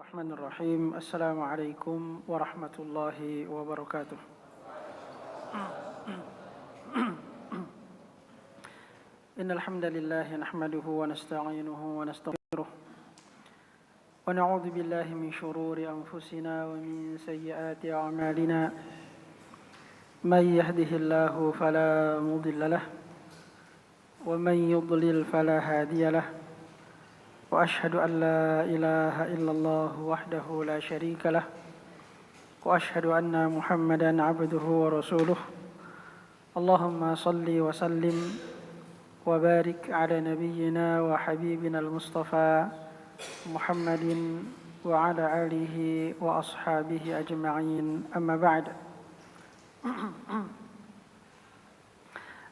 Bismillahirrahmanirrahim. Assalamualaikum warahmatullahi wabarakatuh. Innal hamdalillah nahmaduhu wa nasta'inuhu wa nastaghfiruh. Wa na'udzu billahi min shururi anfusina wa min sayyiati a'malina. May yahdihillahu fala mudilla lahu wa man yudlil fala hadiya lahu. وأشهد أن لا إله إلا الله وحده لا شريك له وأشهد أن محمدا عبده ورسوله اللهم صل وسلم وبارك على نبينا وحبيبنا المصطفى محمد وعلى آله وأصحابه أجمعين أما بعد.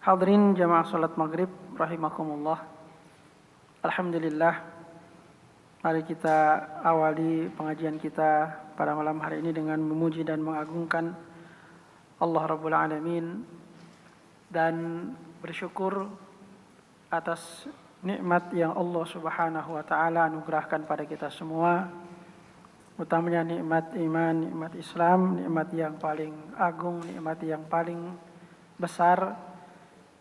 Hadirin jamaah salat maghrib rahimakumullah. Alhamdulillah, mari kita awali pengajian kita pada malam hari ini dengan memuji dan mengagungkan Allah Rabbul Alamin dan bersyukur atas nikmat yang Allah Subhanahu wa taala anugerahkan pada kita semua, utamanya nikmat iman, nikmat Islam, nikmat yang paling agung, nikmat yang paling besar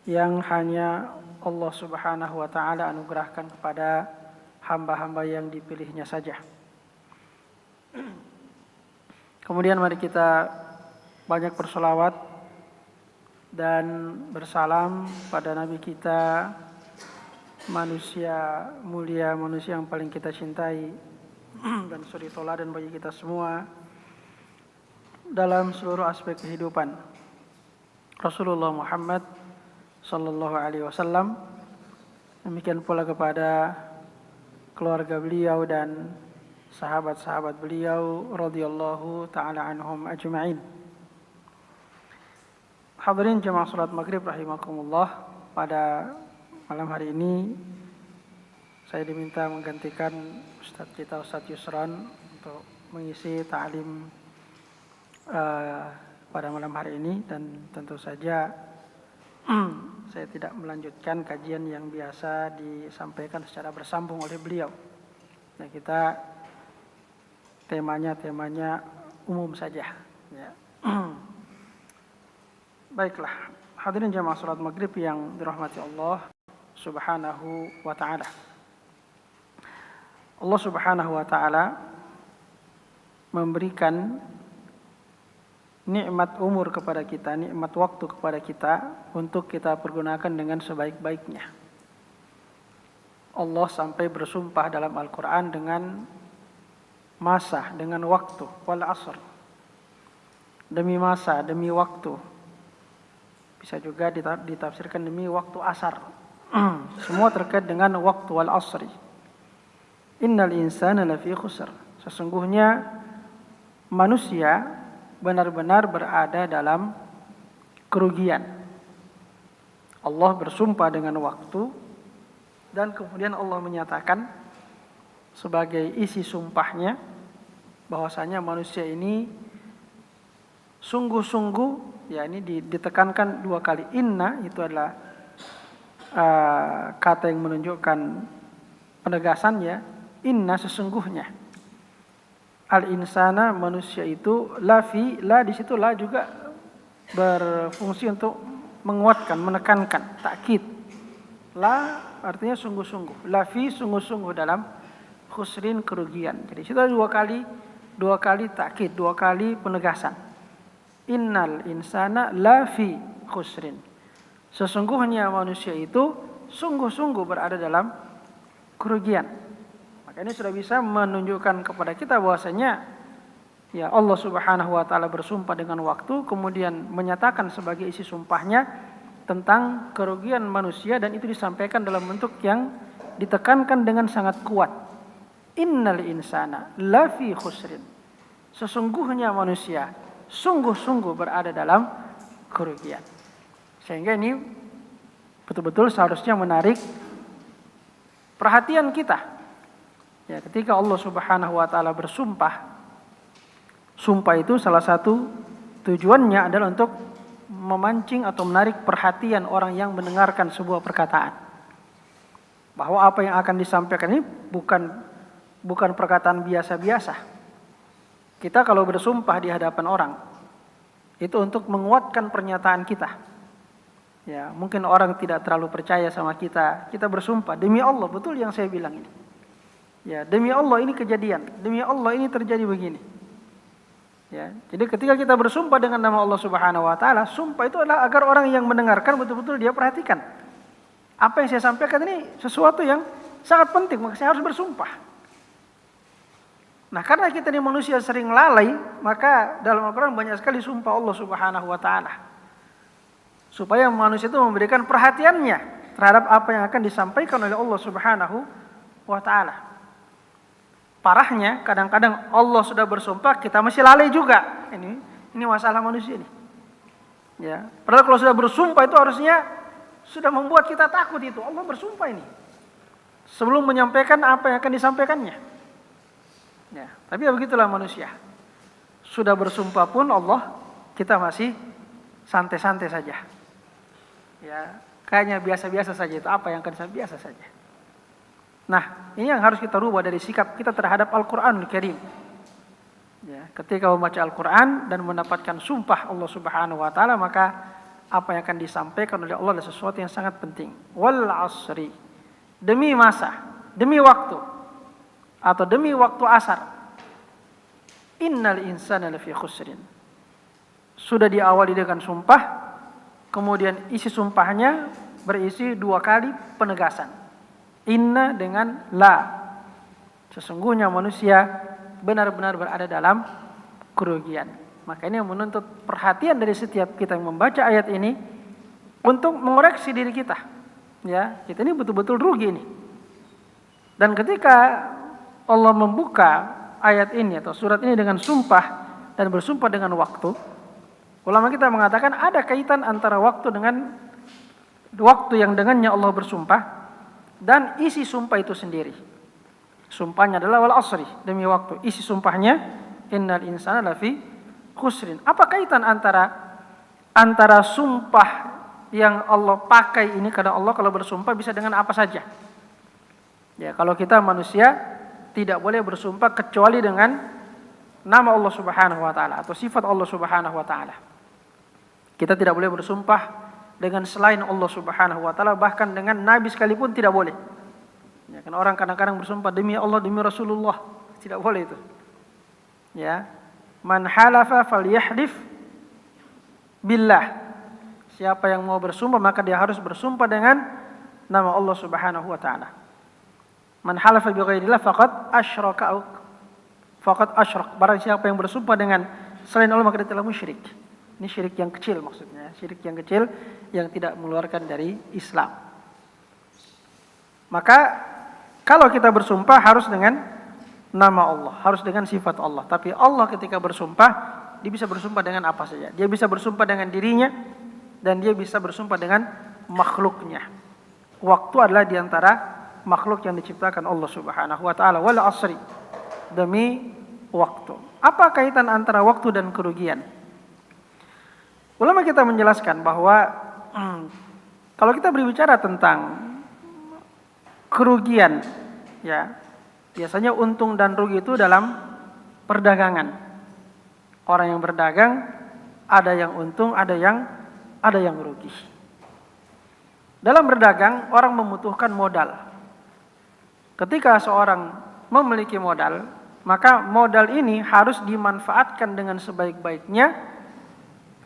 yang hanya Allah Subhanahu wa taala anugerahkan kepada hamba-hamba yang dipilihnya saja. Kemudian mari kita banyak bersolawat dan bersalam pada Nabi kita, manusia mulia, manusia yang paling kita cintai dan suri teladan bagi kita semua dalam seluruh aspek kehidupan. Rasulullah Muhammad sallallahu alaihi wasallam, demikian pula kepada keluarga beliau dan sahabat-sahabat beliau radhiyallahu taala anhum ajma'in. Hadirin jemaah salat maghrib rahimakumullah, pada malam hari ini saya diminta menggantikan Ustaz kita Ustaz Yusran untuk mengisi ta'lim pada malam hari ini, dan tentu saja saya tidak melanjutkan kajian yang biasa disampaikan secara bersambung oleh beliau. Nah, kita temanya umum saja. Ya. Baiklah, hadirin jamaah salat maghrib yang dirahmati Allah Subhanahu wa taala. Allah Subhanahu wa taala memberikan nikmat umur kepada kita, nikmat waktu kepada kita untuk kita pergunakan dengan sebaik-baiknya. Allah sampai bersumpah dalam Al-Quran dengan masa, dengan waktu, wal asr. Demi masa, demi waktu. Bisa juga ditafsirkan demi waktu asar. Semua terkait dengan waktu wal asri. Innal insana lafi khusr. Sesungguhnya manusia benar-benar berada dalam kerugian. Allah bersumpah dengan waktu, dan kemudian Allah menyatakan sebagai isi sumpahnya bahwasanya manusia ini sungguh-sungguh, ya ini ditekankan dua kali. Inna itu adalah kata yang menunjukkan penegasannya. Inna sesungguhnya. Al-insana manusia itu, la di situ la juga berfungsi untuk menguatkan, menekankan, takkid. La artinya sungguh-sungguh, la fi sungguh-sungguh dalam khusrin kerugian. Jadi situ ada dua kali takkid, dua kali penegasan. Innal insana la fi khusrin. Sesungguhnya manusia itu sungguh-sungguh berada dalam kerugian. Ini sudah bisa menunjukkan kepada kita bahwasanya ya Allah Subhanahu wa taala bersumpah dengan waktu, kemudian menyatakan sebagai isi sumpahnya tentang kerugian manusia, dan itu disampaikan dalam bentuk yang ditekankan dengan sangat kuat. Innal insana lafi khusrin. Sesungguhnya manusia sungguh-sungguh berada dalam kerugian. Sehingga ini betul-betul seharusnya menarik perhatian kita. Ya, ketika Allah Subhanahu wa taala bersumpah, sumpah itu salah satu tujuannya adalah untuk memancing atau menarik perhatian orang yang mendengarkan sebuah perkataan. Bahwa apa yang akan disampaikan ini bukan bukan perkataan biasa-biasa. Kita kalau bersumpah di hadapan orang, itu untuk menguatkan pernyataan kita. Ya, mungkin orang tidak terlalu percaya sama kita. Kita bersumpah, demi Allah, betul yang saya bilang ini. Ya, demi Allah ini kejadian. Demi Allah ini terjadi begini. Ya, jadi ketika kita bersumpah dengan nama Allah Subhanahu wa taala, sumpah itu adalah agar orang yang mendengarkan betul-betul dia perhatikan. Apa yang saya sampaikan ini sesuatu yang sangat penting, maka saya harus bersumpah. Nah, karena kita ini manusia sering lalai, maka dalam Al-Qur'an banyak sekali sumpah Allah Subhanahu wa taala. Supaya manusia itu memberikan perhatiannya terhadap apa yang akan disampaikan oleh Allah Subhanahu wa taala. Parahnya kadang-kadang Allah sudah bersumpah, kita masih lalai juga. Ini masalah manusia ini. Ya, padahal kalau sudah bersumpah itu harusnya sudah membuat kita takut itu. Allah bersumpah ini sebelum menyampaikan apa yang akan disampaikannya. Ya, tapi ya begitulah manusia. Sudah bersumpah pun Allah, kita masih santai-santai saja. Ya, kayaknya biasa-biasa saja itu, apa yang akan biasa saja. Nah, ini yang harus kita rubah dari sikap kita terhadap Al-Qur'anul Karim. Ya, ketika membaca Al-Qur'an dan mendapatkan sumpah Allah Subhanahu wa taala, maka apa yang akan disampaikan oleh Allah adalah sesuatu yang sangat penting. Wal 'asri, demi masa, demi waktu, atau demi waktu asar. Innal insana lafi khusrin. Sudah diawali dengan sumpah. Kemudian isi sumpahnya berisi 2 kali penegasan. Inna dengan la. Sesungguhnya manusia benar-benar berada dalam kerugian. Maka ini yang menuntut perhatian dari setiap kita yang membaca ayat ini untuk mengoreksi diri kita. Ya, kita ini betul-betul rugi ini. Dan ketika Allah membuka ayat ini atau surat ini dengan sumpah dan bersumpah dengan waktu, ulama kita mengatakan ada kaitan antara waktu dengan waktu yang dengannya Allah bersumpah dan isi sumpah itu sendiri. Sumpahnya adalah wal asri, demi waktu. Isi sumpahnya innal insana lafi khusrin. Apa kaitan antara sumpah yang Allah pakai ini, karena Allah kalau bersumpah bisa dengan apa saja. Ya, kalau kita manusia tidak boleh bersumpah kecuali dengan nama Allah Subhanahu wa taala atau sifat Allah Subhanahu wa taala. Kita tidak boleh bersumpah dengan selain Allah Subhanahu wa taala, bahkan dengan nabi sekalipun tidak boleh. Ya, karena orang kadang-kadang bersumpah demi Allah, demi Rasulullah, tidak boleh itu. Ya. Man halafa falyahlif billah. Siapa yang mau bersumpah maka dia harus bersumpah dengan nama Allah Subhanahu wa taala. Man halafa bi ghairillah faqad asyraka Barang siapa yang bersumpah dengan selain Allah maka dia telah musyrik. Ini syirik yang kecil maksudnya, syirik yang kecil yang tidak mengeluarkan dari Islam. Maka kalau kita bersumpah harus dengan nama Allah, harus dengan sifat Allah. Tapi Allah ketika bersumpah, dia bisa bersumpah dengan apa saja. Dia bisa bersumpah dengan dirinya dan dia bisa bersumpah dengan makhluknya. Waktu adalah diantara makhluk yang diciptakan Allah Subhanahu wa taala. Wal asri, demi waktu. Apa kaitan antara waktu dan kerugian? Ulama kita menjelaskan bahwa kalau kita berbicara tentang kerugian, ya, biasanya untung dan rugi itu dalam perdagangan. Orang yang berdagang ada yang untung, ada yang rugi. Dalam berdagang orang membutuhkan modal. Ketika seorang memiliki modal, maka modal ini harus dimanfaatkan dengan sebaik-baiknya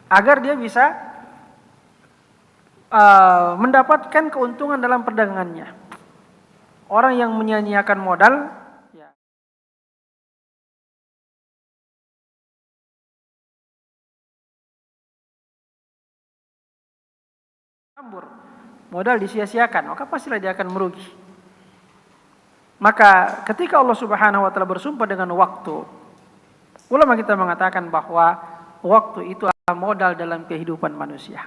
agar dia bisa mendapatkan keuntungan dalam perdagangannya. Orang yang menyia-nyiakan modal, ya, modal disia-siakan, maka pastilah dia akan merugi. Maka ketika Allah Subhanahu wa taala bersumpah dengan waktu, ulama kita mengatakan bahwa waktu itu adalah modal dalam kehidupan manusia.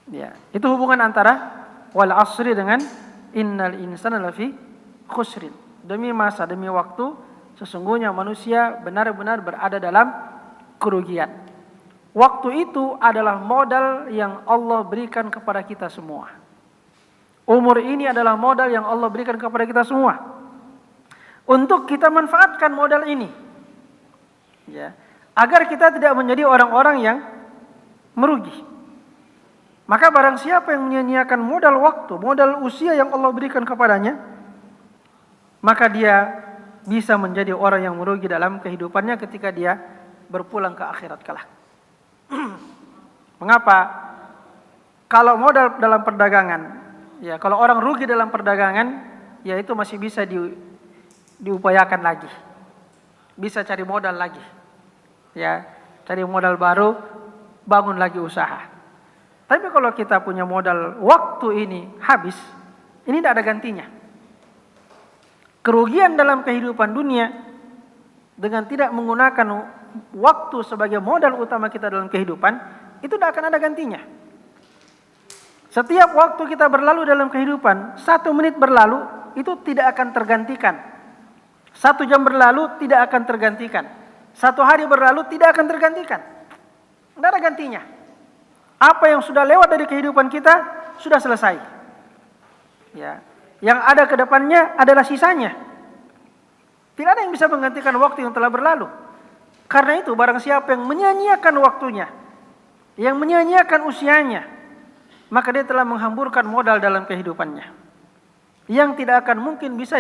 Ya, itu hubungan antara wal asri dengan innal insana lafi khusrin. Demi masa, demi waktu, sesungguhnya manusia benar-benar berada dalam kerugian. Waktu itu adalah modal yang Allah berikan kepada kita semua. Umur ini adalah modal yang Allah berikan kepada kita semua. untuk kita manfaatkan modal ini, ya, agar kita tidak menjadi orang-orang yang merugi. Maka barang siapa yang menyia-nyiakan modal waktu, modal usia yang Allah berikan kepadanya, maka dia bisa menjadi orang yang merugi dalam kehidupannya ketika dia berpulang ke akhirat kelak. Mengapa? Kalau modal dalam perdagangan, ya, kalau orang rugi dalam perdagangan, ya itu masih bisa diupayakan lagi, bisa cari modal lagi, ya, cari modal baru, bangun lagi usaha. Tapi kalau kita punya modal waktu ini habis, ini tidak ada gantinya. Kerugian dalam kehidupan dunia dengan tidak menggunakan waktu sebagai modal utama kita dalam kehidupan, itu tidak akan ada gantinya. Setiap waktu kita berlalu dalam kehidupan, 1 menit berlalu, itu tidak akan tergantikan. 1 jam berlalu, tidak akan tergantikan. 1 hari berlalu, tidak akan tergantikan. Tidak ada gantinya. Apa yang sudah lewat dari kehidupan kita sudah selesai. Ya, yang ada ke depannya adalah sisanya. Tidak ada yang bisa menggantikan waktu yang telah berlalu. Karena itu barang siapa yang menyia-nyiakan waktunya, yang menyia-nyiakan usianya, maka dia telah menghamburkan modal dalam kehidupannya, yang tidak akan mungkin bisa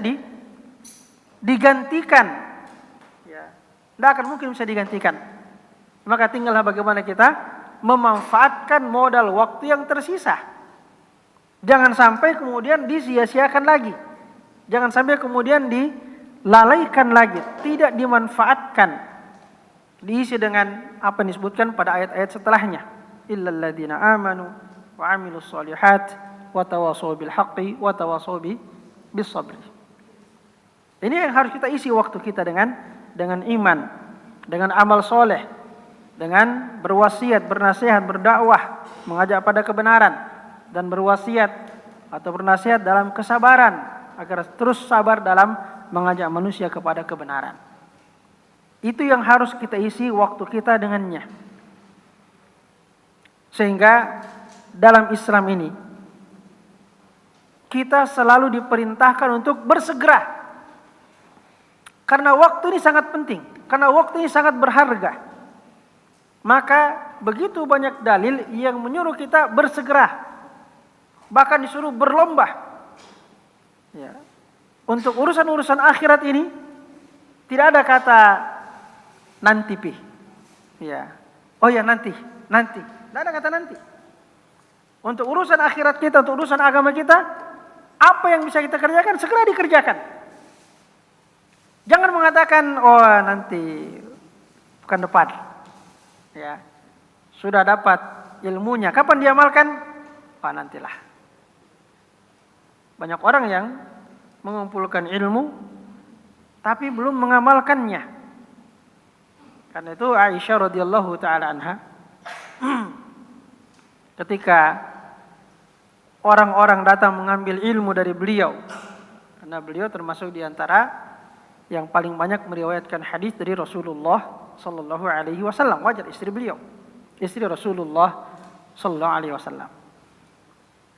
digantikan. Ya, tidak akan mungkin bisa digantikan. Maka tinggallah bagaimana kita memanfaatkan modal waktu yang tersisa. Jangan sampai kemudian disia-siakan lagi. Jangan sampai kemudian dilalaikan lagi, tidak dimanfaatkan. Diisi dengan apa yang disebutkan pada ayat-ayat setelahnya. Illal ladzina amanu wa 'amilus shalihat wa tawashaw bil haqqi wa tawashaw bis sabri. Ini yang harus kita isi waktu kita dengan iman, dengan amal soleh, dengan berwasiat, bernasihat, berdakwah, mengajak pada kebenaran, dan berwasiat atau bernasihat dalam kesabaran agar terus sabar dalam mengajak manusia kepada kebenaran. Itu yang harus kita isi waktu kita dengannya. Sehingga dalam Islam ini kita selalu diperintahkan untuk bersegera. Karena waktu ini sangat penting, karena waktu ini sangat berharga. Maka begitu banyak dalil yang menyuruh kita bersegera, bahkan disuruh berlomba. Ya. Untuk urusan-urusan akhirat ini tidak ada kata nanti pi. Ya. Oh ya nanti. Tidak ada kata nanti. Untuk urusan akhirat kita, untuk urusan agama kita, apa yang bisa kita kerjakan segera dikerjakan. Jangan mengatakan oh nanti bukan depan. Ya, sudah dapat ilmunya, kapan diamalkan? Nantilah. Banyak orang yang mengumpulkan ilmu tapi belum mengamalkannya. Karena itu Aisyah radhiyallahu taala anha ketika orang-orang datang mengambil ilmu dari beliau, karena beliau termasuk di antara yang paling banyak meriwayatkan hadis dari Rasulullah sallallahu alaihi wasallam, wajar istri beliau, istri Rasulullah sallallahu alaihi wasallam.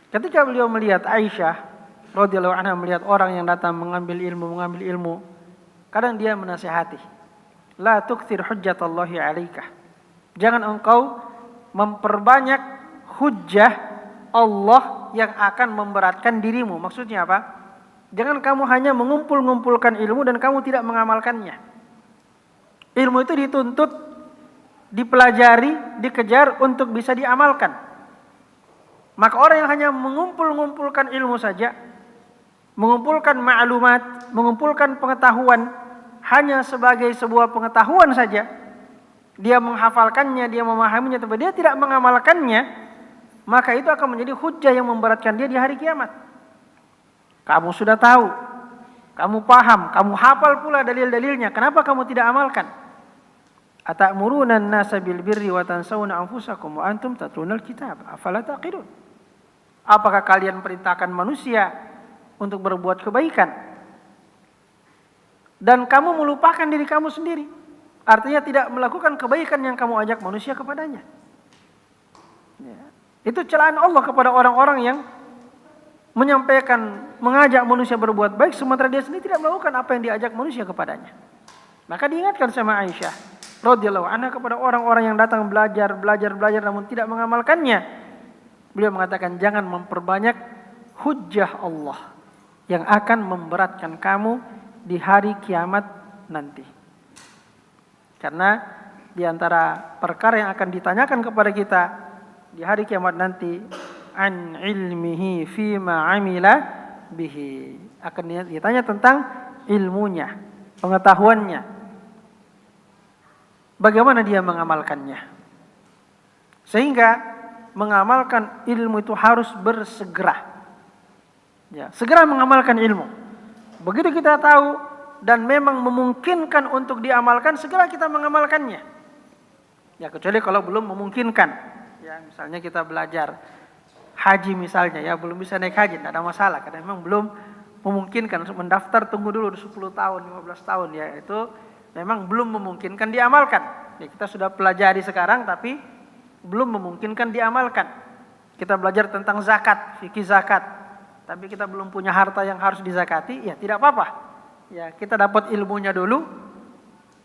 Ketika beliau melihat Aisyah radhiyallahu anha melihat orang yang datang mengambil ilmu, kadang dia menasihati, la tukthir hujjatallahi 'alaika. Jangan engkau memperbanyak hujjah Allah yang akan memberatkan dirimu. Maksudnya apa? Jangan kamu hanya mengumpulkan ilmu dan kamu tidak mengamalkannya. Ilmu itu dituntut, dipelajari, dikejar untuk bisa diamalkan. Maka orang yang hanya mengumpulkan ilmu saja, mengumpulkan maklumat, mengumpulkan pengetahuan hanya sebagai sebuah pengetahuan saja, dia menghafalkannya, dia memahaminya, tapi dia tidak mengamalkannya, maka itu akan menjadi hujjah yang memberatkan dia di hari kiamat. Kamu sudah tahu, kamu paham, kamu hafal pula dalil-dalilnya, kenapa kamu tidak amalkan? Atamuruna an-nasa bil birri wa tansawna anfusakum wa antum tatlunal kitab afala taqilun. Apakah kalian perintahkan manusia untuk berbuat kebaikan dan kamu melupakan diri kamu sendiri? Artinya tidak melakukan kebaikan yang kamu ajak manusia kepadanya. Ya. Itu celaan Allah kepada orang-orang yang menyampaikan, mengajak manusia berbuat baik, sementara dia sendiri tidak melakukan apa yang diajak manusia kepadanya. Maka diingatkan sama Aisyah radhiyallahu anha kepada orang-orang yang datang belajar namun tidak mengamalkannya. Beliau mengatakan, jangan memperbanyak hujjah Allah yang akan memberatkan kamu di hari kiamat nanti. Karena di antara perkara yang akan ditanyakan kepada kita di hari kiamat nanti, an ilmihi fima amila bihi, akan ditanya tentang ilmunya, pengetahuannya, bagaimana dia mengamalkannya. Sehingga mengamalkan ilmu itu harus bersegera. Ya, segera mengamalkan ilmu. Begitu kita tahu dan memang memungkinkan untuk diamalkan, segera kita mengamalkannya. Ya, kecuali kalau belum memungkinkan. Ya, misalnya kita belajar haji misalnya, ya belum bisa naik haji, tidak ada masalah karena memang belum memungkinkan untuk mendaftar, tunggu dulu 10 tahun, 15 tahun, ya itu memang belum memungkinkan diamalkan. Ya, kita sudah pelajari sekarang tapi belum memungkinkan diamalkan. Kita belajar tentang zakat, fikih zakat, tapi kita belum punya harta yang harus dizakati, ya tidak apa-apa. Ya, kita dapat ilmunya dulu.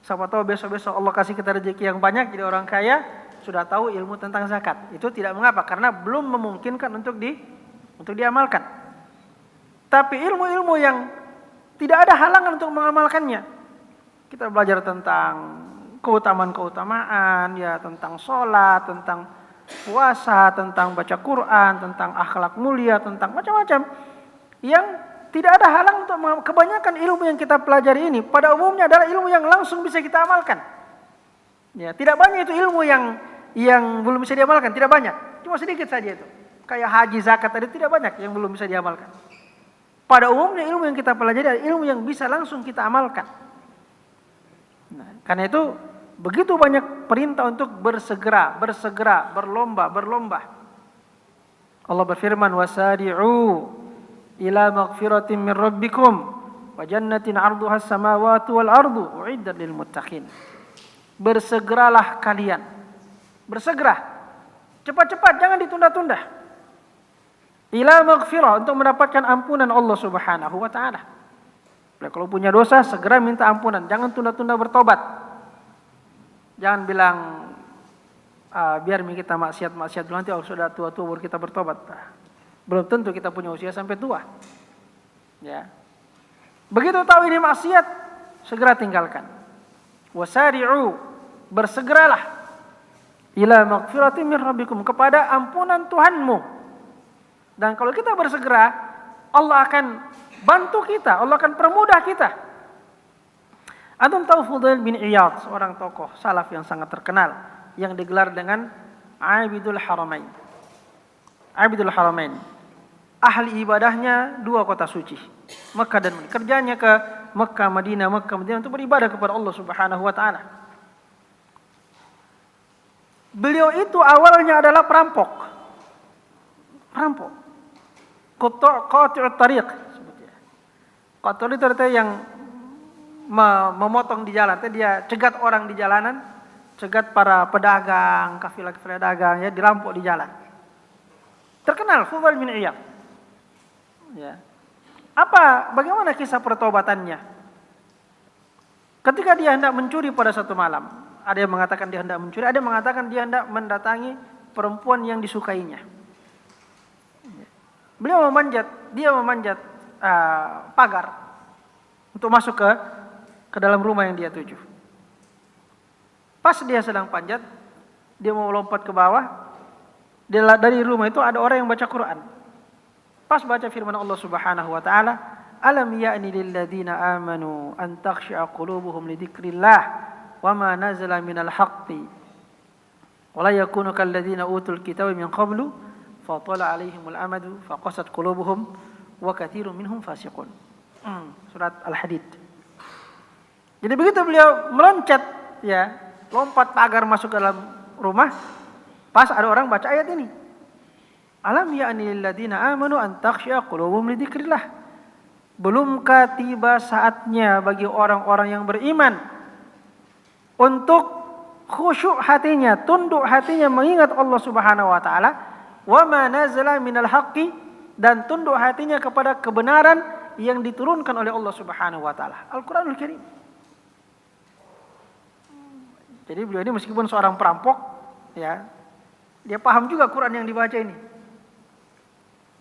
Siapa tahu besok-besok Allah kasih kita rezeki yang banyak jadi orang kaya, sudah tahu ilmu tentang zakat. Itu tidak mengapa karena belum memungkinkan untuk diamalkan. Tapi ilmu-ilmu yang tidak ada halangan untuk mengamalkannya. Kita belajar tentang keutamaan-keutamaan, ya tentang sholat, tentang puasa, tentang baca Quran, tentang akhlak mulia, tentang macam-macam yang tidak ada halang untuk kebanyakan ilmu yang kita pelajari ini pada umumnya adalah ilmu yang langsung bisa kita amalkan. Ya, tidak banyak itu ilmu yang belum bisa diamalkan, tidak banyak, cuma sedikit saja itu. Kayak haji, zakat tadi tidak banyak yang belum bisa diamalkan. Pada umumnya ilmu yang kita pelajari adalah ilmu yang bisa langsung kita amalkan. Nah, karena itu begitu banyak perintah untuk bersegera, berlomba. Allah berfirman, wasari'u ila maghfiratin min rabbikum wa jannatin 'arduha as-samawati wal ardu u'iddat lil muttaqin. Bersegeralah kalian. Bersegera. Cepat-cepat, jangan ditunda-tunda. Ila maghfirah, untuk mendapatkan ampunan Allah Subhanahu wa taala. Kalau punya dosa segera minta ampunan, jangan tunda-tunda bertobat. Jangan bilang biar kita maksiat dulu, nanti sudah tua-tua baru kita bertobat. Belum tentu kita punya usia sampai tua. Ya. Begitu tahu ini maksiat, segera tinggalkan. Wasari'u, bersegeralah ila maghfiratin min rabbikum, kepada ampunan Tuhanmu. Dan kalau kita bersegera, Allah akan bantu kita, Allah akan permudah kita. Antum tahu Fudail bin Iyad, seorang tokoh salaf yang sangat terkenal yang digelar dengan Abidul Haramain. Abidul Haramain. Ahli ibadahnya dua kota suci, Mekah dan Madinah. Kerjanya ke Mekah, Madinah untuk beribadah kepada Allah Subhanahu wa taala. Beliau itu awalnya adalah perampok. Qati'ut tariq sebutnya. Qati'ut tariq itu yang memotong di jalan, dia cegat orang di jalanan, cegat para pedagang, kafilah-kafilah dagang, ya dirampok di jalan. Terkenal Fudail bin Iyad. Ya. Bagaimana kisah pertobatannya? Ketika dia hendak mencuri pada satu malam, ada yang mengatakan dia hendak mencuri, ada yang mengatakan dia hendak mendatangi perempuan yang disukainya. Beliau memanjat pagar untuk masuk ke dalam rumah yang dia tuju. Pas dia sedang panjat, dia mau lompat ke bawah, dari rumah itu ada orang yang baca Quran. Pas baca firman Allah Subhanahu wa taala, "Alam ya'ni lil ladzina amanu an takhsha'a qulubuhum li dzikrillah wa ma nazala minal haqqi wa la yakunu kal ladzina utul kitaba min qablu fa tala 'alaihimul amadu fa qasat qulubuhum wa katsirun minhum fasiqun." Surat Al-Hadid. Jadi begitu beliau meloncat, ya, lompat pagar masuk ke dalam rumah, pas ada orang baca ayat ini. Alam ya'ni lil ladzina amanu an takhsha'a qulubuhum li dzikrillah. Belumkah tiba saatnya bagi orang-orang yang beriman untuk khusyuk hatinya, tunduk hatinya mengingat Allah Subhanahu wa taala, wa ma nazala minal haqqi, dan tunduk hatinya kepada kebenaran yang diturunkan oleh Allah Subhanahu wa taala, Al-Qur'anul Karim. Jadi beliau ini meskipun seorang perampok, ya, dia paham juga Quran yang dibaca ini.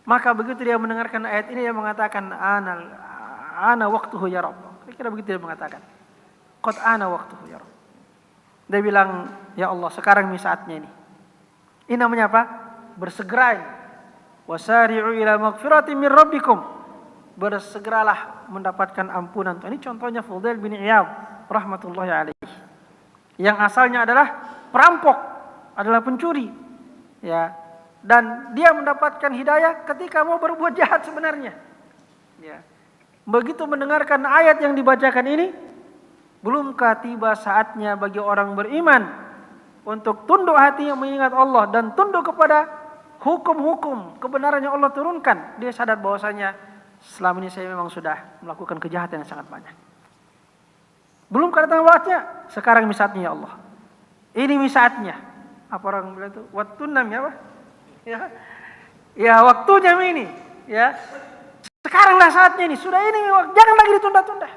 Maka begitu dia mendengarkan ayat ini, dia mengatakan ana waqtuhu ya Rabb. Kira-kira begitu dia mengatakan. Qad ana waqtuhu ya Rabb. Dia bilang, ya Allah, sekarang ini saatnya ini. Ini namanya apa? Bersegera ini. Wasari'u ila maghfiratin min rabbikum. Bersegeralah mendapatkan ampunan. Ini contohnya Fudail bin Iyad rahmatullahi alaihi. Yang asalnya adalah perampok, adalah pencuri, ya, dan dia mendapatkan hidayah ketika mau berbuat jahat sebenarnya, ya. Begitu mendengarkan ayat yang dibacakan ini, belumkah tiba saatnya bagi orang beriman untuk tunduk hatinya mengingat Allah dan tunduk kepada hukum-hukum kebenaran yang Allah turunkan. Dia sadar bahwasanya selama ini saya memang sudah melakukan kejahatan yang sangat banyak. Belum datang waktunya, sekarang saatnya ya Allah. Ini saatnya. Apa orang bilang itu? Waktun ya apa? Ya waktunya ini. Ya. Sekaranglah saatnya ini. Sudah ini, jangan lagi ditunda-tunda.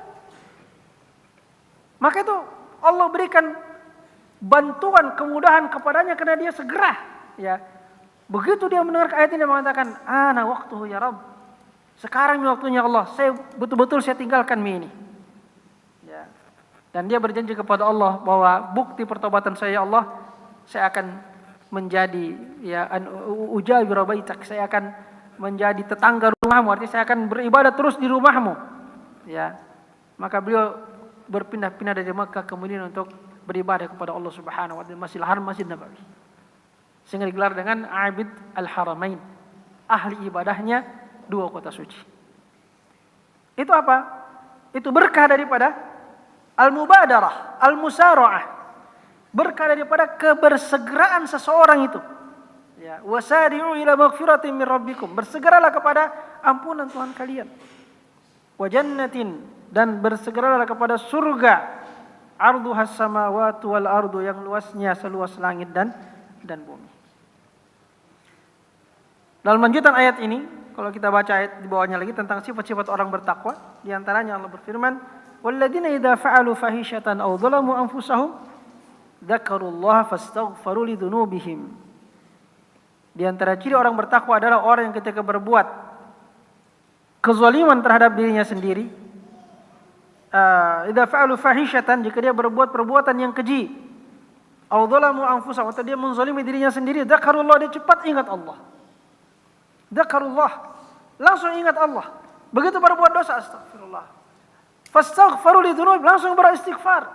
Maka itu Allah berikan bantuan, kemudahan kepadanya karena dia segera. Ya. Begitu dia mendengar ayat ini, dia mengatakan, ana waktuhu ya Rabb. Sekarang waktunya Allah. Saya betul-betul saya tinggalkan ini. Ya. Dan dia berjanji kepada Allah bahwa bukti pertobatan saya, ya Allah, saya akan menjadi, ya, ujabiru baitak, saya akan menjadi tetangga rumahmu, artinya saya akan beribadah terus di rumahmu. Ya. Maka beliau berpindah-pindah dari Makkah kemudian untuk beribadah kepada Allah Subhanahu wa taala Masjidil Haram, Masjid Nabawi. Sehingga digelar dengan Abid Al-Haramain, ahli ibadahnya dua kota suci. Itu apa? Itu berkah daripada al-mubadarah, al-musara'ah. Berkah daripada kebersegeraan seseorang itu. Ya, wasari'u ila maghfiratin min rabbikum. Bersegeralah kepada ampunan Tuhan kalian. Wa jannatin, dan bersegeralah kepada surga. Arduhas samawati wal ardu, yang luasnya seluas langit dan bumi. Dalam lanjutan ayat ini, kalau kita baca ayat di bawahnya lagi tentang sifat-sifat orang bertakwa, di antaranya Allah berfirman, walladzina idza fa'alu fahishatan aw dhalamu anfusahum dzakarullaha fastaghfaru lidzunubihim. Di antara ciri orang bertakwa adalah orang yang ketika berbuat kezaliman terhadap dirinya sendiri, idza fa'alu fahishatan, jika dia berbuat perbuatan yang keji, aw dhalamu anfusahum, atau dia menzalimi dirinya sendiri, dzakarullah, dia cepat ingat Allah. Dzakarullah, langsung ingat Allah. Begitu berbuat dosa, astagfirullah. Fastaghfaru lidzunub, langsung beristighfar.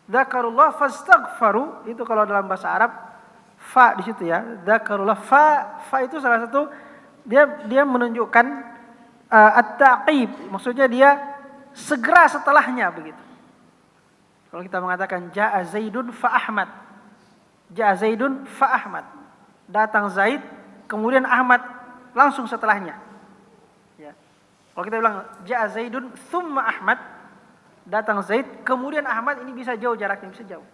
Dzakarullah fastaghfaru, itu kalau dalam bahasa Arab fa di situ ya. Dzakarullah, fa itu salah satu dia menunjukkan at-taqib, maksudnya dia segera setelahnya begitu. Kalau kita mengatakan jaa Zaidun fa Ahmad. Jaa Zaidun fa Ahmad. Datang Zaid kemudian Ahmad langsung setelahnya. Ya. Kalau kita bilang jaa Zaidun thumma Ahmad, datang Zaid kemudian Ahmad, ini bisa jauh jaraknya, bisa jauh.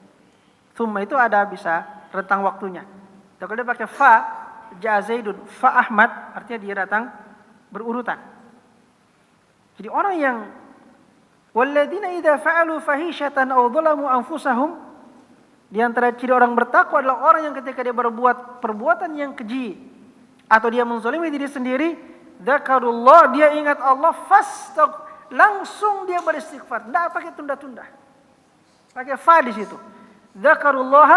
Thumma itu ada bisa rentang waktunya. Dan kalau dia pakai fa, jaa Zaidun fa Ahmad, artinya dia datang berurutan. Jadi orang yang walladzina idza fa'alu fahishatan aw dhalamu anfusahum, di antara ciri orang bertakwa adalah orang yang ketika dia berbuat perbuatan yang keji atau dia menzalimi diri sendiri, dzakarullah, dia ingat Allah, langsung dia beristighfar, tidak pakai tunda-tunda, pakai fa di situ. Dzakarullah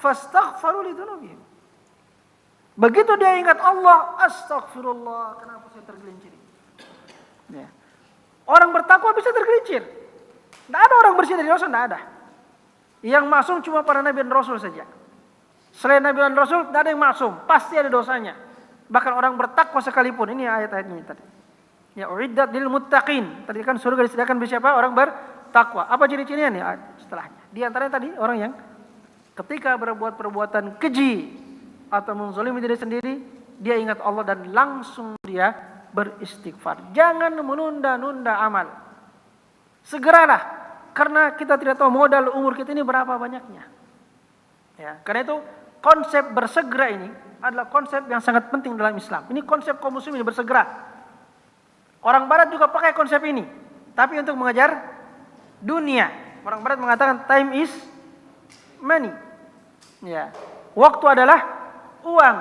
fastaghfaru lidzunubihim. Begitu dia ingat Allah, astagfirullah, kenapa saya tergelincir? Ya. Orang bertakwa bisa tergelincir. Tidak ada orang bersih dari dosa, tidak ada. Yang maksum cuma para nabi dan rasul saja. Selain nabi dan rasul, tidak ada yang maksum, pasti ada dosanya. Bahkan orang bertakwa sekalipun, ini ayat-ayat ini tadi. Ya, uiddat lil muttaqin. Tadi kan surga disediakan bagi siapa? Orang bertakwa. Apa ciri-cirinya nih setelahnya? Di antaranya tadi orang yang ketika berbuat perbuatan keji atau menzalimi diri sendiri, dia ingat Allah dan langsung dia beristighfar. Jangan menunda-nunda amal. Segeralah, karena kita tidak tahu modal umur kita ini berapa banyaknya. Ya, karena itu konsep bersegera ini adalah konsep yang sangat penting dalam Islam. Ini konsep kaum muslimin bersegera. Orang barat juga pakai konsep ini, tapi untuk mengejar dunia. Orang barat mengatakan time is money. Ya. Waktu adalah uang.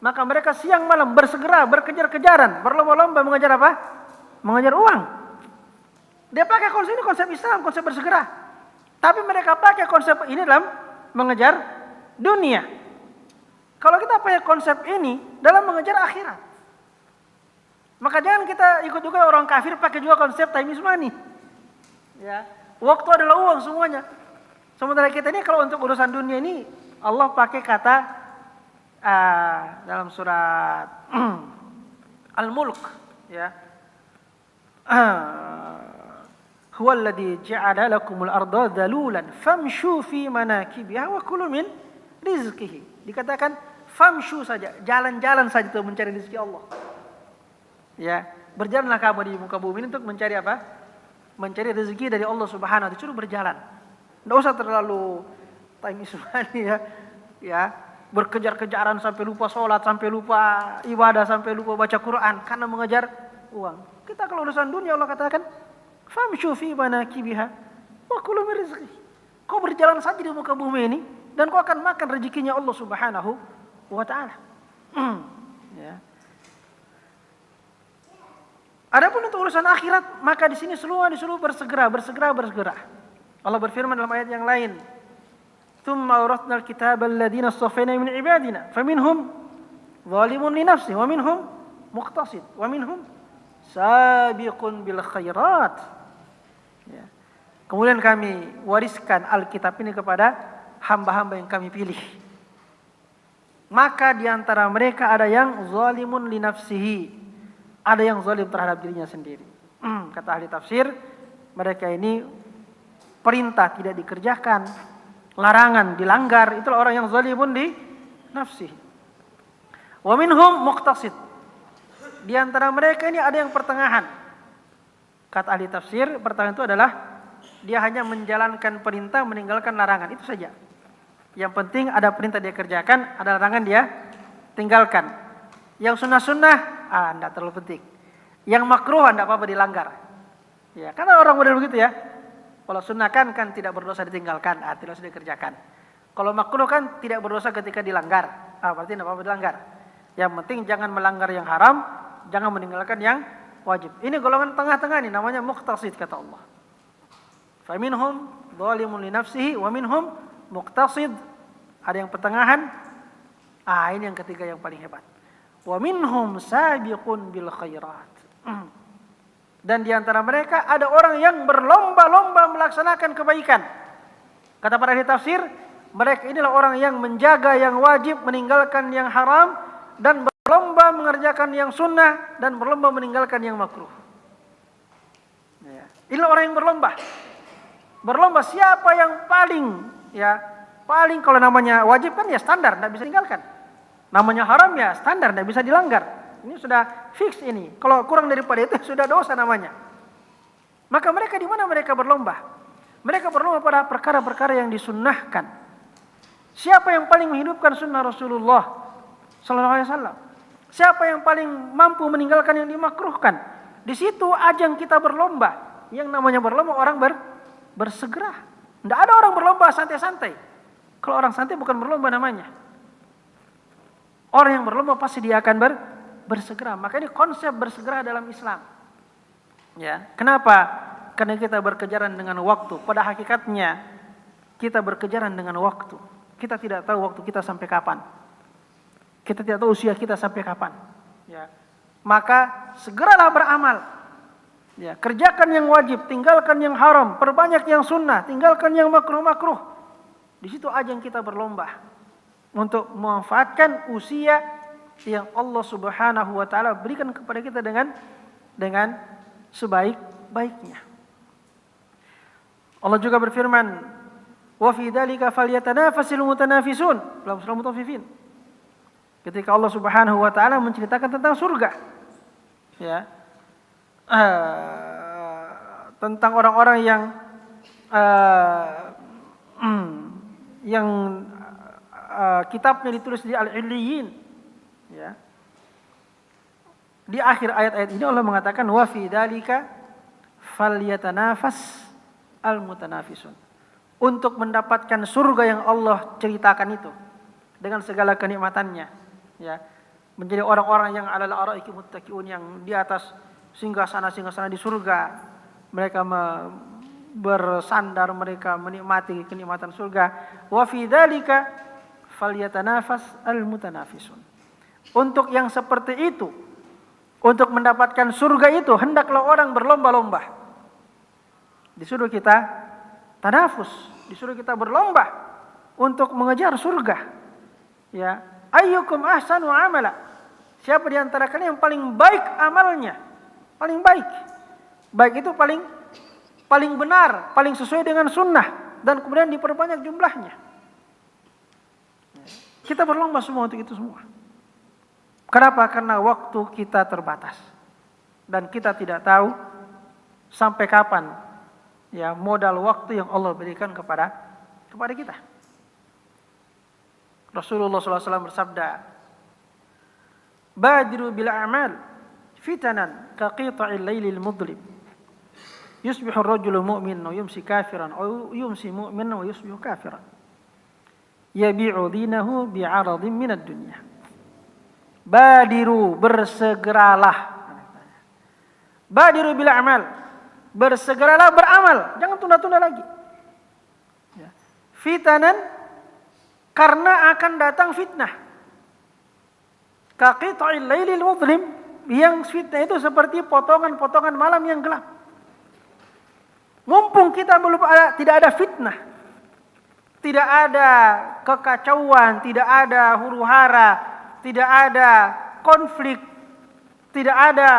Maka mereka siang malam bersegera, berkejar-kejaran, berlomba-lomba mengejar apa? Mengejar uang. Dia pakai konsep ini, konsep Islam, konsep bersegera. Tapi mereka pakai konsep ini dalam mengejar dunia. Kalau kita pakai konsep ini dalam mengejar akhirat, maka jangan kita ikut juga orang kafir pakai juga konsep time is money. Ya, waktu adalah uang semuanya. Sementara kita ini kalau untuk urusan dunia ini Allah pakai kata dalam surat Al-Mulk, ya. Huwallazi ja'ala lakumul arda dhalulan famshu fi manakibiha wa kulu min rizqihi. Dikatakan famshu saja, jalan-jalan saja untuk mencari rezeki Allah. Ya, berjalanlah kamu di muka bumi ini untuk mencari apa? Mencari rezeki dari Allah Subhanahu wa taala. Disuruh berjalan. Enggak usah terlalu time is money, ya. Ya, berkejar-kejaran sampai lupa sholat, sampai lupa ibadah, sampai lupa baca Quran karena mengejar uang. Kita kalau urusan dunia Allah katakan famshu fi manakibiha wa kulu min rizqi. Kau berjalan saja di muka bumi ini dan kau akan makan rezekinya Allah Subhanahu wa taala. Ya. Adapun untuk urusan akhirat, maka di sini semua disuruh bersegera. Allah berfirman dalam ayat yang lain, "Tsumma awratna al-kitaba alladziina istafaina min ibadina, faminhum zalimun li nafsihi wa minhum muqtasid wa minhum sabiqun bil khairat." Ya. Kemudian kami wariskan Alkitab ini kepada hamba-hamba yang kami pilih. Maka di antara mereka ada yang zalimun li nafsihi, ada yang zalim terhadap dirinya sendiri. Kata ahli tafsir, mereka ini perintah tidak dikerjakan, larangan dilanggar, itulah orang yang zalimun li nafsihi. Wa minhum muqtasid. Di antara mereka ini ada yang pertengahan. Kata ahli tafsir, pertengahan itu adalah dia hanya menjalankan perintah, meninggalkan larangan, itu saja. Yang penting ada perintah dia kerjakan, ada larangan dia tinggalkan. Yang sunnah-sunnah, tidak terlalu penting. Yang makruh, tidak apa-apa dilanggar. Ya, karena orang model begitu ya. Kalau sunnah kan tidak berdosa ditinggalkan, tidak usah dikerjakan. Kalau makruh kan tidak berdosa ketika dilanggar, berarti tidak apa-apa dilanggar. Yang penting jangan melanggar yang haram, jangan meninggalkan yang wajib. Ini golongan tengah-tengah ini namanya muqtasid kata Allah. Faminhum zalimun li nafsihi wa minhum muqtasid. Ada yang pertengahan. Ini yang ketiga yang paling hebat. Wa minhum sabiqun bil khairat. Dan di antara mereka ada orang yang berlomba-lomba melaksanakan kebaikan. Kata para ahli tafsir, mereka inilah orang yang menjaga yang wajib, meninggalkan yang haram, dan berlomba mengerjakan yang sunnah, dan berlomba meninggalkan yang makruh. Inilah orang yang berlomba. Berlomba siapa yang paling kalau namanya wajib kan ya standar, tidak bisa tinggalkan. Namanya haram ya standar, tidak bisa dilanggar. Ini sudah fix ini. Kalau kurang daripada itu sudah dosa namanya. Maka mereka di mana mereka berlomba? Mereka berlomba pada perkara-perkara yang disunnahkan. Siapa yang paling menghidupkan sunnah Rasulullah sallallahu alaihi wasallam? Siapa yang paling mampu meninggalkan yang dimakruhkan? Di situ ajang kita berlomba. Yang namanya berlomba orang bersegera. Tidak ada orang berlomba santai-santai. Kalau orang santai bukan berlomba namanya. Orang yang berlomba pasti dia akan bersegera. Maka ini konsep bersegera dalam Islam. Ya, kenapa? Karena kita berkejaran dengan waktu. Pada hakikatnya kita berkejaran dengan waktu. Kita tidak tahu waktu kita sampai kapan. Kita tidak tahu usia kita sampai kapan. Ya. Maka segeralah beramal. Ya, kerjakan yang wajib, tinggalkan yang haram, perbanyak yang sunnah, tinggalkan yang makruh-makruh. Di situ ajang kita berlomba untuk memanfaatkan usia yang Allah Subhanahu wa taala berikan kepada kita dengan sebaik-baiknya. Allah juga berfirman, "Wa fi dzalika falyatanafasil mutanafisun." Dalam surah Mutaffifin. Ketika Allah Subhanahu wa taala menceritakan tentang surga. Ya. Tentang orang-orang yang kitabnya ditulis di Al-Illiyin. Ya. Di akhir ayat-ayat ini Allah mengatakan wa fi dzalika falyatanafas al-mutanafisun. Untuk mendapatkan surga yang Allah ceritakan itu dengan segala kenikmatannya, ya. Menjadi orang-orang yang alal araiki muttaqiun, yang di atas singgah-sana di surga. Mereka bersandar, mereka menikmati kenikmatan surga. Wa fi dzalika falyatanafas al-mutanafisun. Untuk yang seperti itu, untuk mendapatkan surga itu, hendaklah orang berlomba-lomba. Disuruh kita tanafus, disuruh kita berlomba untuk mengejar surga. Ya, ayyukum ahsanu amala. Siapa di antara kalian yang paling baik amalnya? Paling baik. Baik itu paling benar, paling sesuai dengan sunnah, dan kemudian diperbanyak jumlahnya. Kita berlomba semua untuk itu semua. Kenapa? Karena waktu kita terbatas dan kita tidak tahu sampai kapan ya modal waktu yang Allah berikan kepada kita. Rasulullah SAW bersabda, "Badiru bil a'mal fitanan ka qita'il lailil mudlim. Yusbihu ar-rajulu mu'minan wa yumsi kafiran, aw yumsi mu'minan wa yusbihu kafiran. Yabi'u dinahu bi'aradin minad dunya." Badiru, bersegeralah. Badiru bil a'mal, bersegeralah beramal, jangan tunda-tunda lagi. Ya. Fitanan, karena akan datang fitnah. Kaqita'il lailil mudlim, yang fitnah itu seperti potongan-potongan malam yang gelap. Mumpung kita belum ada, tidak ada fitnah, tidak ada kekacauan, tidak ada huru-hara, tidak ada konflik, tidak ada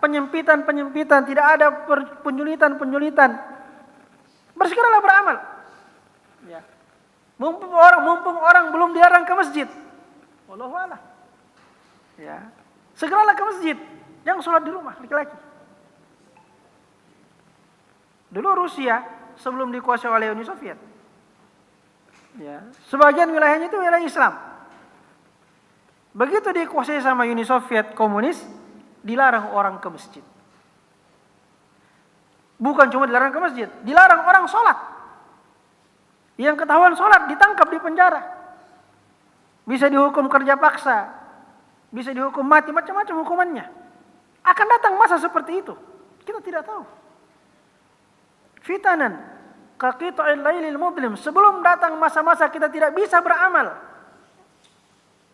penyempitan-penyempitan, tidak ada penyulitan-penyulitan. Bersegeralah beramal. Ya. Mumpung orang belum dilarang ke masjid. Wallahu a'lam. Ya. Segeralah ke masjid. Jangan sholat di rumah, laki-laki. Dulu Rusia sebelum dikuasai oleh Uni Soviet, ya, sebagian wilayahnya itu wilayah Islam. Begitu dikuasai sama Uni Soviet komunis, dilarang orang ke masjid. Bukan cuma dilarang ke masjid, dilarang orang sholat. Yang ketahuan sholat ditangkap, di penjara. Bisa dihukum kerja paksa, bisa dihukum mati, macam-macam hukumannya. Akan datang masa seperti itu, kita tidak tahu. Fitanan kaqita'il lailil mudlim, sebelum datang masa-masa kita tidak bisa beramal,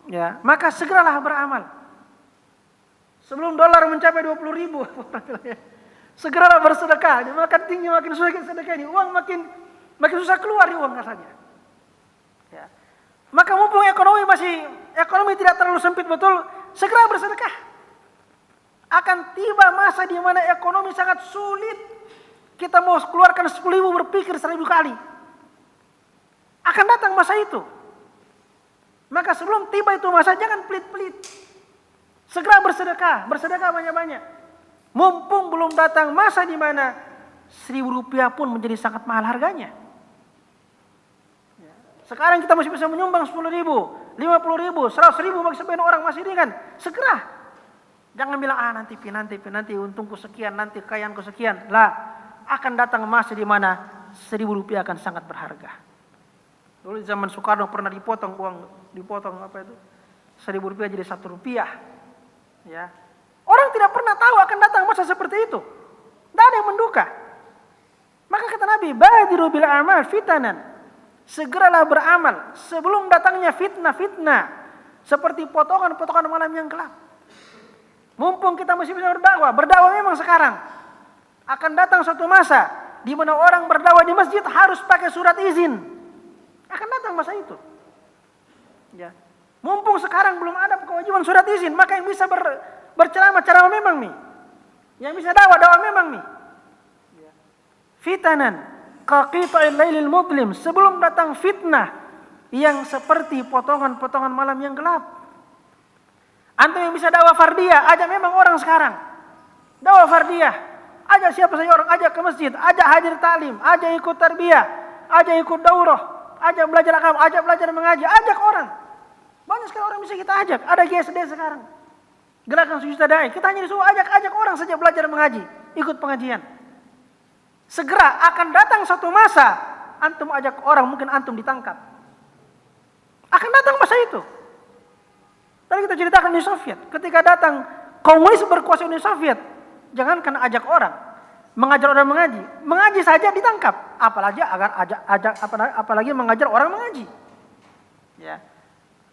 ya, maka segeralah beramal. Sebelum dolar mencapai 20.000, segeralah bersedekah. Makin tinggi makin susah sedekah ini, uang makin susah keluar di uang kasanya. Ya. Maka mumpung ekonomi tidak terlalu sempit betul, segera bersedekah. Akan tiba masa di mana ekonomi sangat sulit, kita mau keluarkan 10.000 berpikir 1.000 kali. Akan datang masa itu. Maka sebelum tiba itu masa, jangan pelit-pelit. Segera bersedekah banyak-banyak. Mumpung belum datang masa di mana 1.000 rupiah pun menjadi sangat mahal harganya. Sekarang kita masih bisa menyumbang 10.000, 50.000, 100.000 bagi sebagian orang masih ringan. Segera. Jangan bilang nanti untungku sekian, nanti kekayaanku sekian. Lah, akan datang masa di mana 1.000 rupiah akan sangat berharga. Dulu di zaman Soekarno pernah dipotong 1.000 rupiah jadi 1 rupiah. Ya. Orang tidak pernah tahu akan datang masa seperti itu. Tidak ada yang menduga. Maka kata Nabi, badiru bil a'mal fitanan. Segeralah beramal sebelum datangnya fitnah-fitnah seperti potongan-potongan malam yang gelap. Mumpung kita masih bisa berdakwah memang sekarang. Akan datang suatu masa di mana orang berdakwah di masjid harus pakai surat izin. Akan datang masa itu. Ya. Mumpung sekarang belum ada kewajiban surat izin, maka yang bisa berceramah memang nih. Yang bisa dakwah memang nih. Ya. Fitanan kaqita'il lailil mudlim, sebelum datang fitnah yang seperti potongan-potongan malam yang gelap. Antum yang bisa dakwah fardiyah, ajak memang orang sekarang. Dakwah fardiyah, ajak siapa saja orang, ajak ke masjid, ajak hadir taklim, ajak ikut tarbiyah, ajak ikut daurah. ajak belajar agama, ajak belajar mengaji, ajak orang. Banyak sekali orang bisa kita ajak. Ada GSD sekarang. Gerakan 1 juta dai. Kita hanya disuruh ajak orang saja belajar mengaji, ikut pengajian. Segera akan datang satu masa, antum ajak orang, mungkin antum ditangkap. Akan datang masa itu. Tadi kita ceritakan di Soviet, ketika datang komunis berkuasa Uni Soviet, jangankan ajak orang, mengajar orang mengaji saja ditangkap, apalagi mengajar orang mengaji. Ya.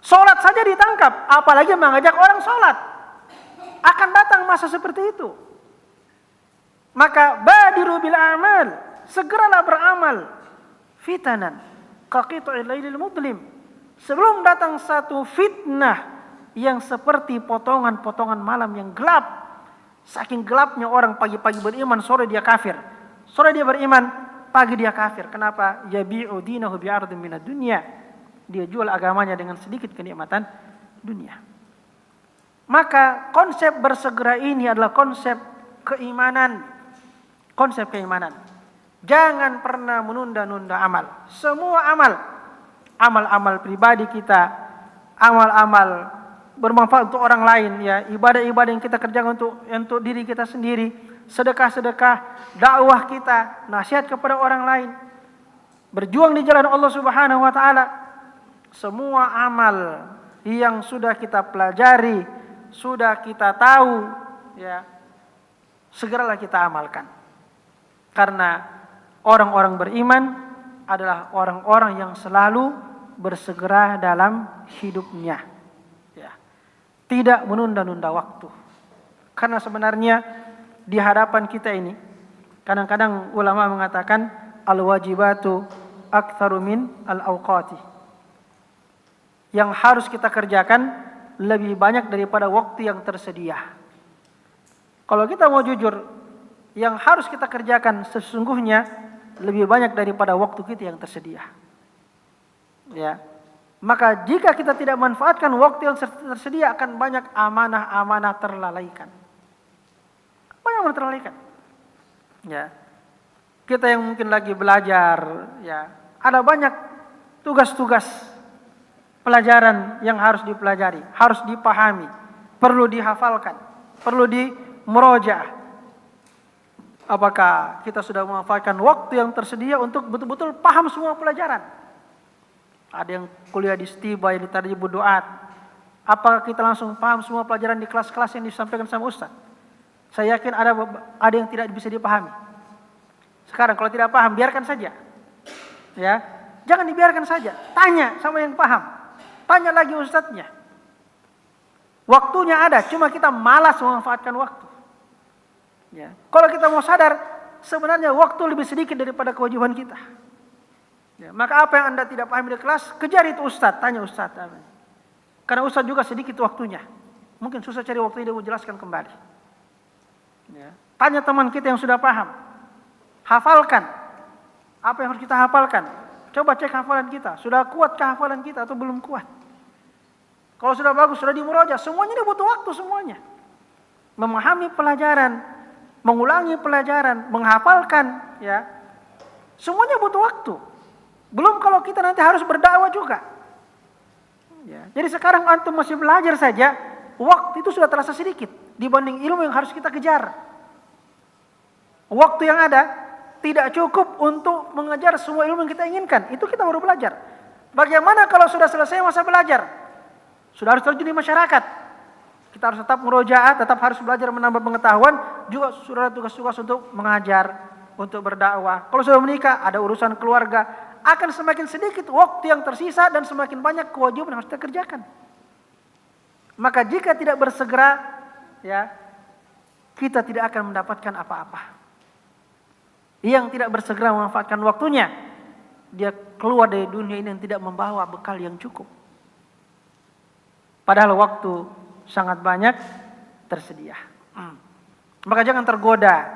Sholat saja ditangkap, apalagi mengajak orang sholat. Akan datang masa seperti itu. Maka badiru bil amal, segeralah beramal. Fitanan qaqitu'il lailil mudlim. Sebelum datang satu fitnah yang seperti potongan-potongan malam yang gelap. Saking gelapnya orang pagi-pagi beriman, sore dia kafir. Sore dia beriman, pagi dia kafir. Kenapa? Yabi'u dinahu bi'ardin minad dunya. Dia jual agamanya dengan sedikit kenikmatan dunia. Maka konsep bersegera ini adalah konsep keimanan. Konsep keimanan. Jangan pernah menunda-nunda amal. Semua amal. Amal-amal pribadi kita. Amal-amal bermanfaat untuk orang lain, ya, ibadah-ibadah yang kita kerjakan untuk diri kita sendiri, sedekah-sedekah, dakwah kita, nasihat kepada orang lain, berjuang di jalan Allah Subhanahu wa taala. Semua amal yang sudah kita pelajari, sudah kita tahu, ya, segeralah kita amalkan. Karena orang-orang beriman adalah orang-orang yang selalu bersegera dalam hidupnya. Tidak menunda-nunda waktu. Karena sebenarnya di hadapan kita ini, kadang-kadang ulama mengatakan al-wajibatu aktsaru min al-awqati. Yang harus kita kerjakan lebih banyak daripada waktu yang tersedia. Kalau kita mau jujur, yang harus kita kerjakan sesungguhnya lebih banyak daripada waktu kita yang tersedia. Ya. Maka jika kita tidak manfaatkan waktu yang tersedia, akan banyak amanah-amanah terlalaikan. Banyak amanah terlalaikan. Ya. Kita yang mungkin lagi belajar, ya, ada banyak tugas-tugas pelajaran yang harus dipelajari, harus dipahami, perlu dihafalkan, perlu dimurojaah. Apakah kita sudah memanfaatkan waktu yang tersedia untuk betul-betul paham semua pelajaran? Ada yang kuliah di Stiba, yang di Buduat. Apakah kita langsung paham semua pelajaran di kelas-kelas yang disampaikan sama Ustaz? Saya yakin ada yang tidak bisa dipahami. Sekarang kalau tidak paham, biarkan saja. Ya, jangan dibiarkan saja. Tanya sama yang paham. Tanya lagi Ustaznya. Waktunya ada, cuma kita malas memanfaatkan waktu. Ya. Kalau kita mau sadar, sebenarnya waktu lebih sedikit daripada kewajiban kita. Ya, maka apa yang Anda tidak paham di kelas, kejar itu Ustaz, tanya Ustaz. Karena Ustaz juga sedikit waktunya. Mungkin susah cari waktu, dia mau jelaskan kembali. Ya. Tanya teman kita yang sudah paham. Hafalkan. Apa yang harus kita hafalkan? Coba cek hafalan kita. Sudah kuatkah hafalan kita atau belum kuat? Kalau sudah bagus, sudah dimurojaah, semuanya ini butuh waktu semuanya. Memahami pelajaran, mengulangi pelajaran, menghafalkan, ya. Semuanya butuh waktu. Belum kalau kita nanti harus berdakwah juga. Ya. Jadi sekarang antum masih belajar saja, waktu itu sudah terasa sedikit dibanding ilmu yang harus kita kejar. Waktu yang ada tidak cukup untuk mengejar semua ilmu yang kita inginkan. Itu kita baru belajar. Bagaimana kalau sudah selesai masa belajar? Sudah harus terjun di masyarakat. Kita harus tetap murojaah, tetap harus belajar menambah pengetahuan, juga sudah tugas-tugas untuk mengajar, untuk berdakwah. Kalau sudah menikah, ada urusan keluarga. Akan semakin sedikit waktu yang tersisa dan semakin banyak kewajiban yang harus kita kerjakan. Maka jika tidak bersegera, ya, kita tidak akan mendapatkan apa-apa. Yang tidak bersegera memanfaatkan waktunya, dia keluar dari dunia ini yang tidak membawa bekal yang cukup. Padahal waktu sangat banyak tersedia. Maka jangan tergoda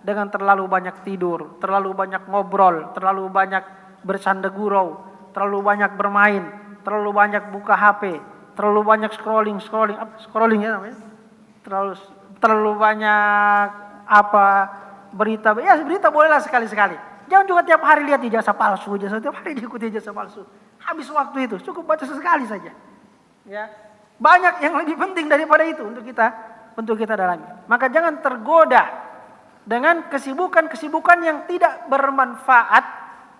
dengan terlalu banyak tidur, terlalu banyak ngobrol, terlalu banyak bersanda gurau, terlalu banyak bermain, terlalu banyak buka HP, terlalu banyak scrolling ya namanya. Terlalu banyak berita. Ya berita bolehlah sekali-sekali. Jangan juga tiap hari lihat ijazah palsu, tiap hari diikuti ijazah palsu. Habis waktu itu, cukup baca sesekali saja. Ya. Banyak yang lebih penting daripada itu untuk kita dalami. Maka jangan tergoda dengan kesibukan-kesibukan yang tidak bermanfaat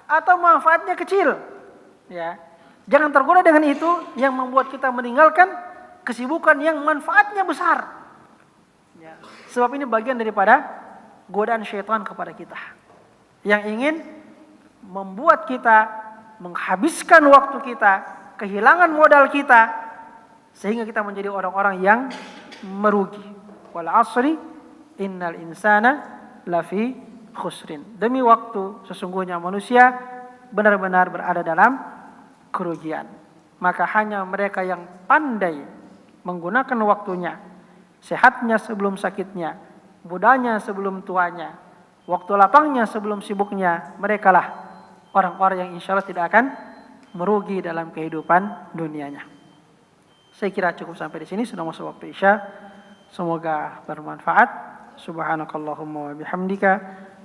atau manfaatnya kecil. Ya. Jangan tergoda dengan itu yang membuat kita meninggalkan kesibukan yang manfaatnya besar. Ya. Sebab ini bagian daripada godaan syaitan kepada kita. Yang ingin membuat kita menghabiskan waktu kita, kehilangan modal kita, sehingga kita menjadi orang-orang yang merugi. Wal asri innal insana lafi khusrin. Demi waktu sesungguhnya manusia benar-benar berada dalam kerugian. Maka hanya mereka yang pandai menggunakan waktunya, sehatnya sebelum sakitnya, mudanya sebelum tuanya, waktu lapangnya sebelum sibuknya, merekalah orang-orang yang insya Allah tidak akan merugi dalam kehidupan dunianya. Saya kira cukup sampai di sini, sudah masuk waktu Isya. Semoga bermanfaat. Subhanakallahumma wa bihamdika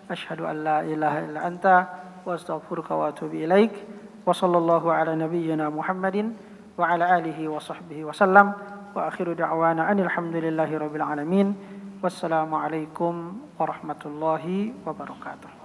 asyhadu an la ilaha illa anta wa astaghfiruka wa atubu ilaik. Wa sallallahu ala nabiyyina Muhammadin wa ala alihi wa sahbihi wa sallam. Wa akhiru da'wana anil hamdulillahi rabbil alamin. Wassalamu alaikum warahmatullahi wabarakatuh.